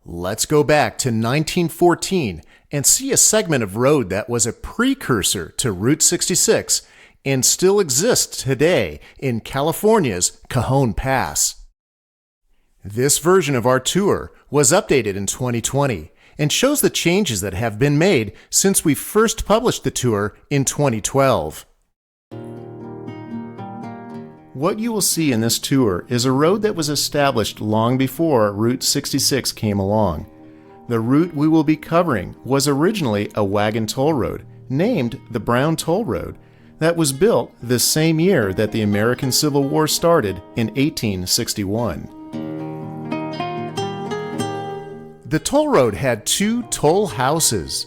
Let's go back to 1914 and see a segment of road that was a precursor to Route 66 and still exists today in California's Cajon Pass. This version of our tour was updated in 2020 and shows the changes that have been made since we first published the tour in 2012. What you will see in this tour is a road that was established long before Route 66 came along. The route we will be covering was originally a wagon toll road, named the Brown Toll Road, that was built the same year that the American Civil War started in 1861. The toll road had two toll houses.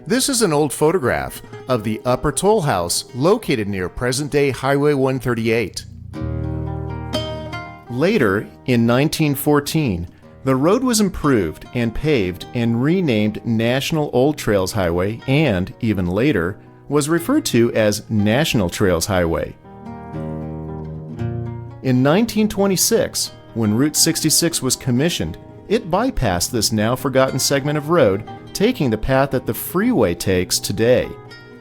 This is an old photograph of the upper toll house located near present-day Highway 138. Later, in 1914, the road was improved and paved and renamed National Old Trails Highway and, even later, was referred to as National Trails Highway. In 1926, when Route 66 was commissioned, it bypassed this now forgotten segment of road, taking the path that the freeway takes today.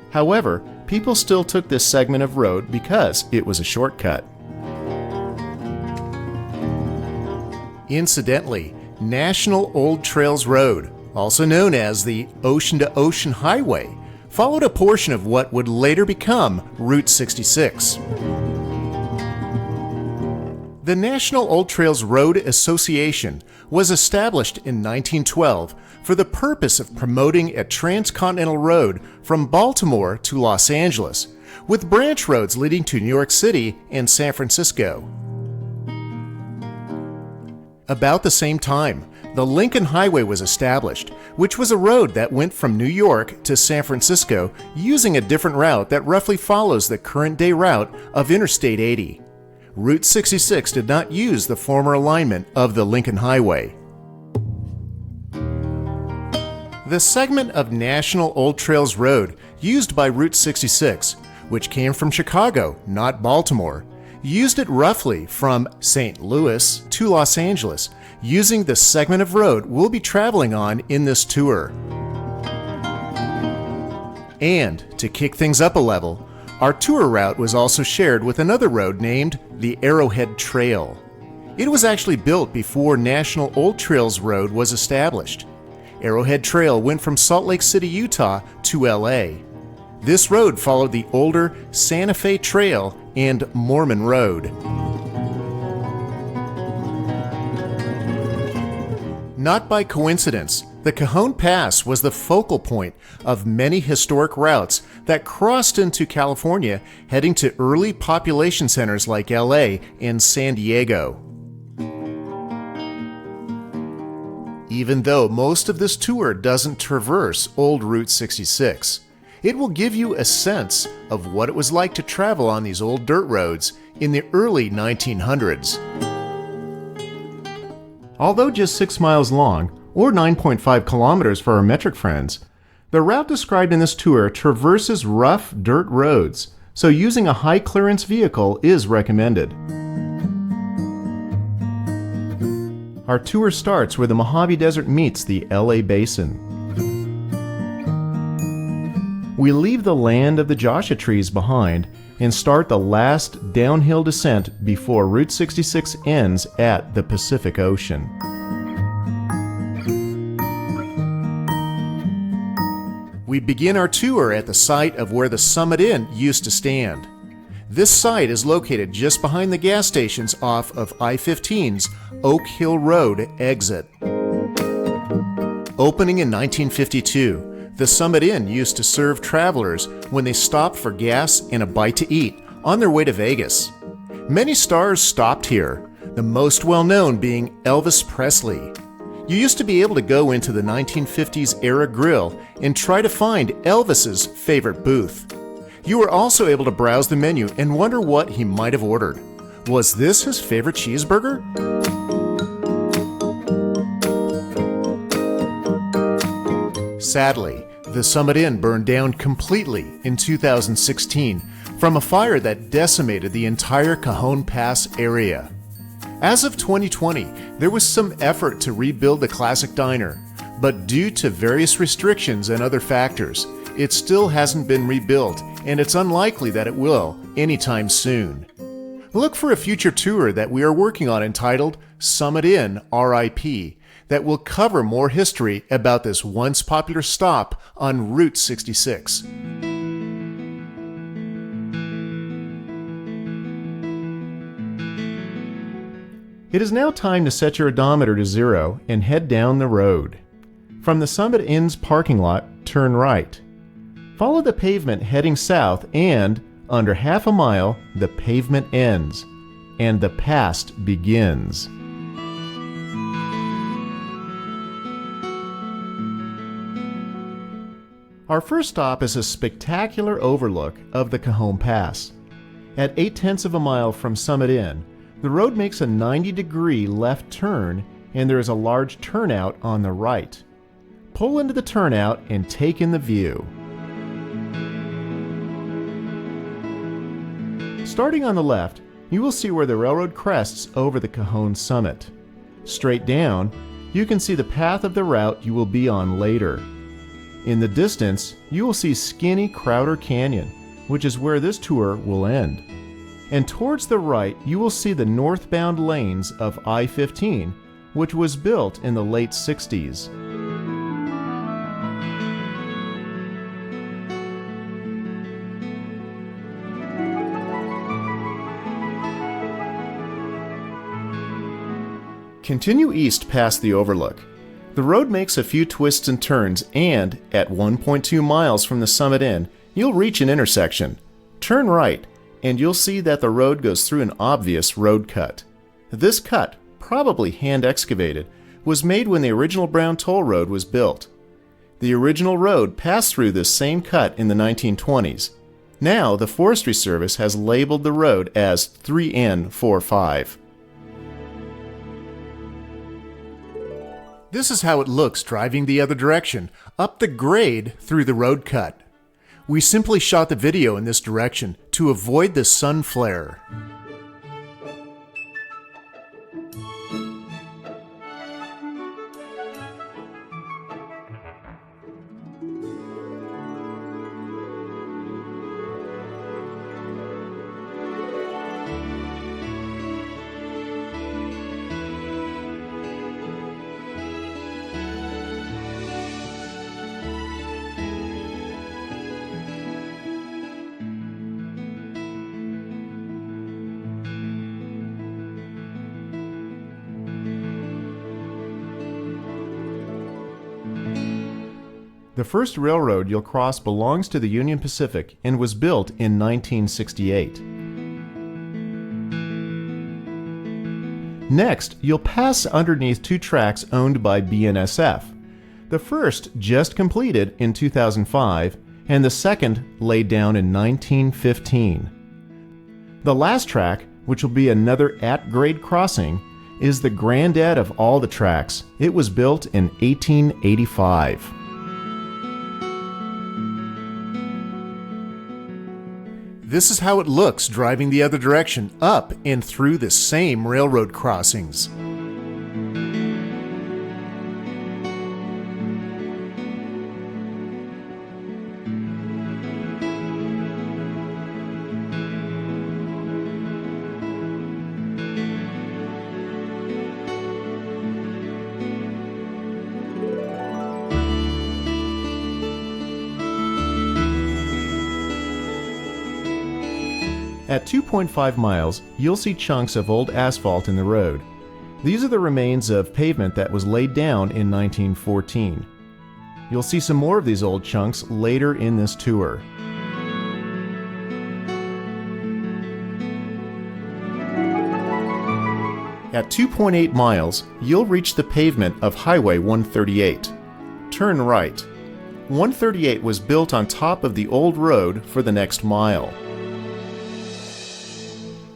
However, people still took this segment of road because it was a shortcut. Incidentally, National Old Trails Road, also known as the Ocean to Ocean Highway, followed a portion of what would later become Route 66. The National Old Trails Road Association was established in 1912 for the purpose of promoting a transcontinental road from Baltimore to Los Angeles, with branch roads leading to New York City and San Francisco. About the same time, the Lincoln Highway was established, which was a road that went from New York to San Francisco using a different route that roughly follows the current-day route of Interstate 80. Route 66 did not use the former alignment of the Lincoln Highway. The segment of National Old Trails Road used by Route 66, which came from Chicago, not Baltimore, used it roughly from St. Louis to Los Angeles, using the segment of road we'll be traveling on in this tour. And to kick things up a level, our tour route was also shared with another road named the Arrowhead Trail. It was actually built before National Old Trails Road was established. Arrowhead Trail went from Salt Lake City, Utah to LA. This road followed the older Santa Fe Trail and Mormon Road. Not by coincidence, the Cajon Pass was the focal point of many historic routes that crossed into California, heading to early population centers like LA and San Diego. Even though most of this tour doesn't traverse old Route 66, it will give you a sense of what it was like to travel on these old dirt roads in the early 1900s. Although just 6 miles long, or 9.5 kilometers for our metric friends, the route described in this tour traverses rough dirt roads, so using a high clearance vehicle is recommended. Our tour starts where the Mojave Desert meets the LA Basin. We leave the land of the Joshua trees behind and start the last downhill descent before Route 66 ends at the Pacific Ocean. We begin our tour at the site of where the Summit Inn used to stand. This site is located just behind the gas stations off of I-15's Oak Hill Road exit. Opening in 1952, the Summit Inn used to serve travelers when they stopped for gas and a bite to eat on their way to Vegas. Many stars stopped here, the most well-known being Elvis Presley. You used to be able to go into the 1950s era grill and try to find Elvis's favorite booth. You were also able to browse the menu and wonder what he might have ordered. Was this his favorite cheeseburger? Sadly, the Summit Inn burned down completely in 2016 from a fire that decimated the entire Cajon Pass area. As of 2020, there was some effort to rebuild the classic diner, but due to various restrictions and other factors, it still hasn't been rebuilt, and it's unlikely that it will anytime soon. Look for a future tour that we are working on entitled Summit Inn RIP that will cover more history about this once popular stop on Route 66. It is now time to set your odometer to 0 and head down the road. From the Summit Inn's parking lot, turn right. Follow the pavement heading south and, under half a mile, the pavement ends, and the past begins. Our first stop is a spectacular overlook of the Cajon Pass. At 0.8 of a mile from Summit Inn, the road makes a 90-degree left turn, and there is a large turnout on the right. Pull into the turnout and take in the view. Starting on the left, you will see where the railroad crests over the Cajon summit. Straight down, you can see the path of the route you will be on later. In the distance, you will see skinny Crowder Canyon, which is where this tour will end. And towards the right, you will see the northbound lanes of I-15, which was built in the late 60s. Continue east past the overlook. The road makes a few twists and turns, and at 1.2 miles from the Summit Inn, you'll reach an intersection. Turn right, and you'll see that the road goes through an obvious road cut. This cut, probably hand excavated, was made when the original Brown Toll Road was built. The original road passed through this same cut in the 1920s. Now, the Forestry Service has labeled the road as 3N45. This is how it looks driving the other direction, up the grade through the road cut. We simply shot the video in this direction to avoid the sun flare. The first railroad you'll cross belongs to the Union Pacific and was built in 1968. Next, you'll pass underneath two tracks owned by BNSF. The first just completed in 2005, and the second laid down in 1915. The last track, which will be another at-grade crossing, is the granddad of all the tracks. It was built in 1885. This is how it looks driving the other direction, up and through the same railroad crossings. At 2.5 miles, you'll see chunks of old asphalt in the road. These are the remains of pavement that was laid down in 1914. You'll see some more of these old chunks later in this tour. At 2.8 miles, you'll reach the pavement of Highway 138. Turn right. 138 was built on top of the old road for the next mile.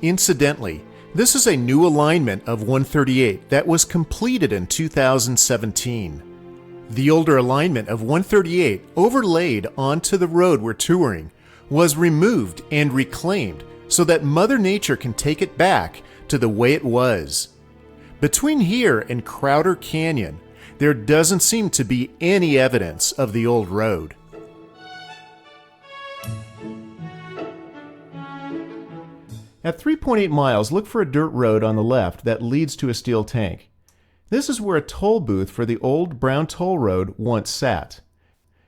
Incidentally, this is a new alignment of 138 that was completed in 2017. The older alignment of 138 overlaid onto the road we're touring was removed and reclaimed so that Mother Nature can take it back to the way it was. Between here and Crowder Canyon, there doesn't seem to be any evidence of the old road. At 3.8 miles, look for a dirt road on the left that leads to a steel tank. This is where a toll booth for the old Brown Toll Road once sat.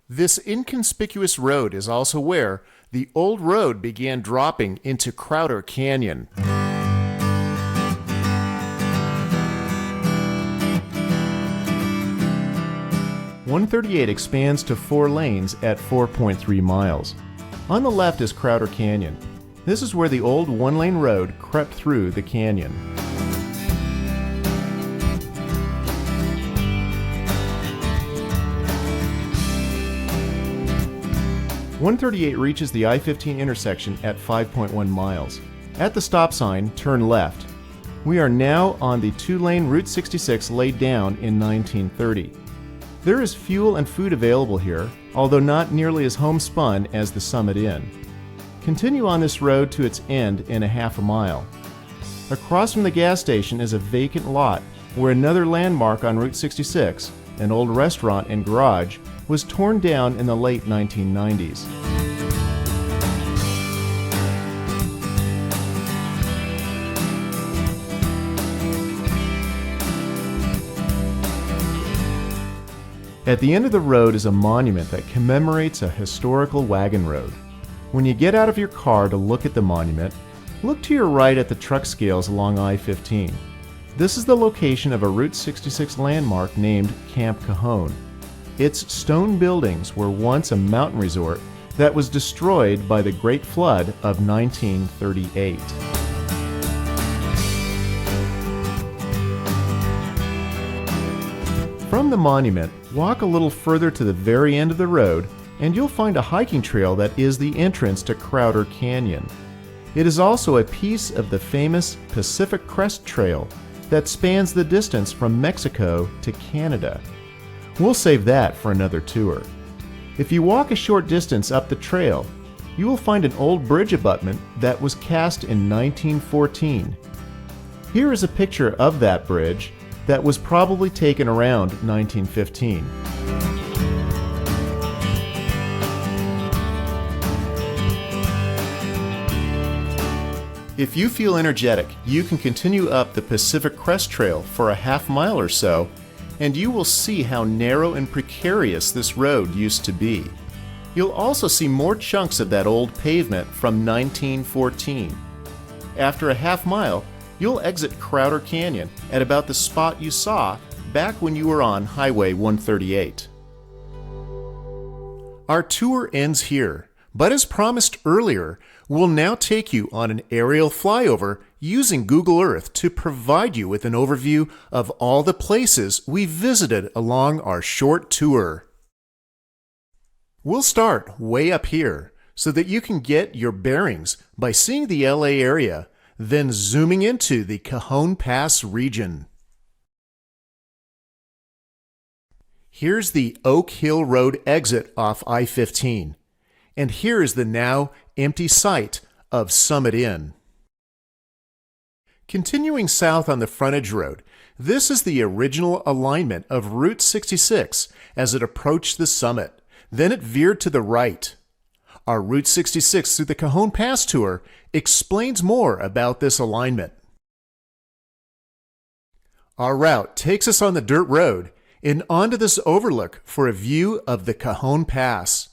This inconspicuous road is also where the old road began dropping into Crowder Canyon. 138 expands to 4 lanes at 4.3 miles. On the left is Crowder Canyon. This is where the old one-lane road crept through the canyon. I-38 reaches the I-15 intersection at 5.1 miles. At the stop sign, turn left. We are now on the 2-lane Route 66 laid down in 1930. There is fuel and food available here, although not nearly as homespun as the Summit Inn. Continue on this road to its end in a half a mile. Across from the gas station is a vacant lot where another landmark on Route 66, an old restaurant and garage, was torn down in the late 1990s. At the end of the road is a monument that commemorates a historical wagon road. When you get out of your car to look at the monument, look to your right at the truck scales along I-15. This is the location of a Route 66 landmark named Camp Cajon. Its stone buildings were once a mountain resort that was destroyed by the Great Flood of 1938. From the monument, walk a little further to the very end of the road and you'll find a hiking trail that is the entrance to Crowder Canyon. It is also a piece of the famous Pacific Crest Trail that spans the distance from Mexico to Canada. We'll save that for another tour. If you walk a short distance up the trail, you will find an old bridge abutment that was cast in 1914. Here is a picture of that bridge that was probably taken around 1915. If you feel energetic, you can continue up the Pacific Crest Trail for a half mile or so, and you will see how narrow and precarious this road used to be. You'll also see more chunks of that old pavement from 1914. After a half mile, you'll exit Crowder Canyon at about the spot you saw back when you were on Highway 138. Our tour ends here, but as promised earlier, we'll now take you on an aerial flyover using Google Earth to provide you with an overview of all the places we visited along our short tour. We'll start way up here so that you can get your bearings by seeing the LA area, then zooming into the Cajon Pass region. Here's the Oak Hill Road exit off I-15, and here is the now empty site of Summit Inn. Continuing south on the frontage road, this is the original alignment of Route 66 as it approached the summit. Then it veered to the right. Our Route 66 through the Cajon Pass tour explains more about this alignment. Our route takes us on the dirt road and onto this overlook for a view of the Cajon Pass.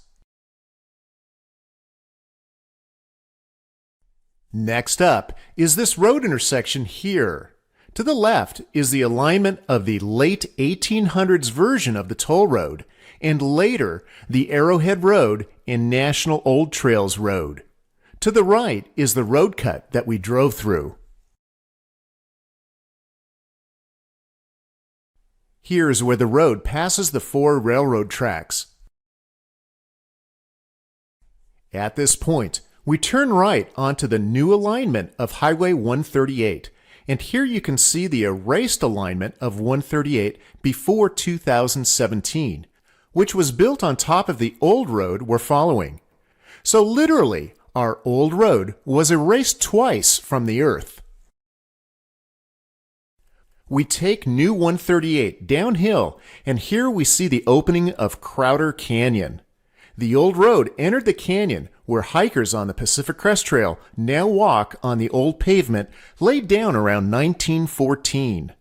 Next up is this road intersection here. To the left is the alignment of the late 1800s version of the toll road, and later the Arrowhead Road and National Old Trails Road. To the right is the road cut that we drove through. Here's where the road passes the 4 railroad tracks. At this point, we turn right onto the new alignment of Highway 138, and here you can see the erased alignment of 138 before 2017, which was built on top of the old road we're following. So literally, our old road was erased twice from the earth. We take New 138 downhill, and here we see the opening of Crowder Canyon. The old road entered the canyon where hikers on the Pacific Crest Trail now walk on the old pavement laid down around 1914.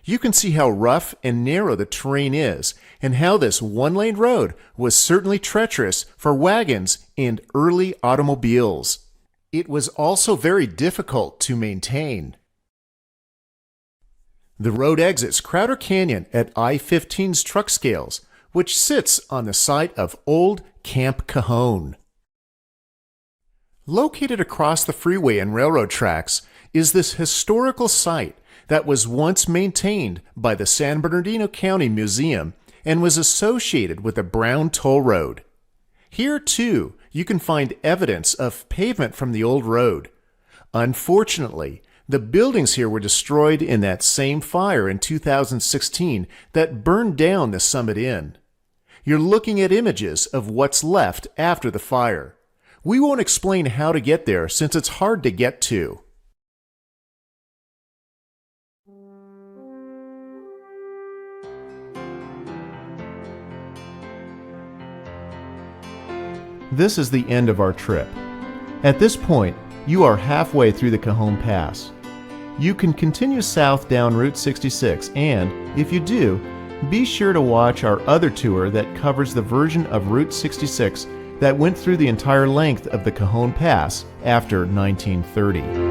You can see how rough and narrow the terrain is, and how this one-lane road was certainly treacherous for wagons and early automobiles. It was also very difficult to maintain. The road exits Crowder Canyon at I-15's truck scales, which sits on the site of Old Camp Cajon. Located across the freeway and railroad tracks is this historical site that was once maintained by the San Bernardino County Museum and was associated with the Brown Toll Road. Here, too, you can find evidence of pavement from the old road. Unfortunately, the buildings here were destroyed in that same fire in 2016 that burned down the Summit Inn. You're looking at images of what's left after the fire. We won't explain how to get there since it's hard to get to. This is the end of our trip. At this point, you are halfway through the Cajon Pass. You can continue south down Route 66 and, if you do, be sure to watch our other tour that covers the version of Route 66 that went through the entire length of the Cajon Pass after 1930.